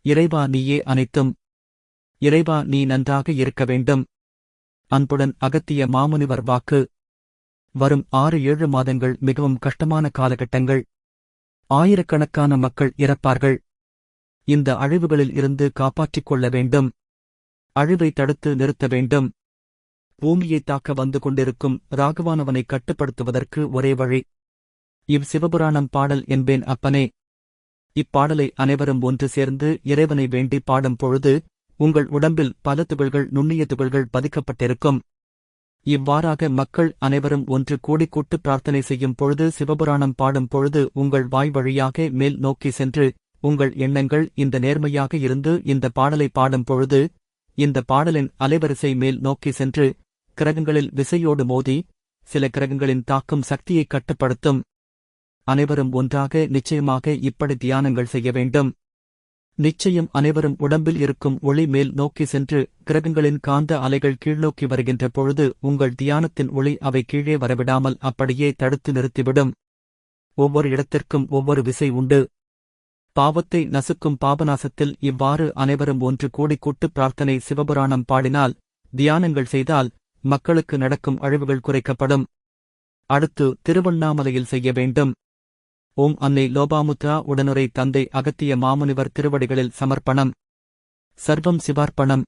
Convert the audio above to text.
இறைவா நீயே அனைத்தும். இறைவா நீ நன்றாக இருக்க வேண்டும். அன்புடன் அகத்திய மாமுனிவர் வாக்கு. வரும் 6-7 மாதங்கள் மிகவும் கஷ்டமான காலகட்டங்கள். ஆயிரக்கணக்கான மக்கள் இறப்பார்கள். இந்த அழிவுகளில் இருந்து காப்பாற்றிக் கொள்ள வேண்டும். அழிவை தடுத்து நிறுத்த வேண்டும். பூமியை தாக்க வந்து கொண்டிருக்கும் ராகவானவனை கட்டுப்படுத்துவதற்கு ஒரே வழி. சிவபுராணம் பாடல் என்பேன் அப்பனே. இப்பாடலை அனைவரும் ஒன்று சேர்ந்து இறைவனை வேண்டி பாடும் பொழுது உங்கள் உடம்பில் பல துகள்கள், நுண்ணிய துகள்கள் பதிக்கப்பட்டிருக்கும். இவ்வாறாக மக்கள் அனைவரும் ஒன்று கூடிக்கூட்டு பிரார்த்தனை செய்யும் பொழுது, சிவபுராணம் பாடும் பொழுது உங்கள் வாய் வழியாக மேல் நோக்கி சென்று உங்கள் எண்ணங்கள் இந்த நேர்மையாக இருந்து இந்த பாடலை பாடும் பொழுது இந்த பாடலின் அலைவரிசை மேல் நோக்கி சென்று கிரகங்களில் விசையோடு மோதி சில கிரகங்களின் தாக்கும் சக்தியை கட்டுப்படுத்தும். அனைவரும் ஒன்றாக நிச்சயமாக இப்படி தியானங்கள் செய்ய வேண்டும். நிச்சயம் அனைவரும் உடம்பில் இருக்கும் ஒளி மேல் நோக்கி சென்று கிரகங்களின் காந்த அலைகள் கீழ்நோக்கி வருகின்ற பொழுது உங்கள் தியானத்தின் ஒளி அவை கீழே வரவிடாமல் அப்படியே தடுத்து நிறுத்திவிடும். ஒவ்வொரு இடத்திற்கும் ஒவ்வொரு விசை உண்டு. பாவத்தை நசுக்கும் பாபநாசத்தில் இவ்வாறு அனைவரும் ஒன்று கூடிக்கூட்டு பிரார்த்தனை சிவபுராணம் பாடினால், தியானங்கள் செய்தால் மக்களுக்கு நடக்கும் அழிவுகள் குறைக்கப்படும். அடுத்து திருவண்ணாமலையில் செய்ய வேண்டும். ஓம் அன்னை லோபாமுத்ரா உடனுரை தந்தை அகத்திய மாமுனிவர் திருவடிகளில் சமர்ப்பணம். சர்வம் சிவார்ப்பணம்.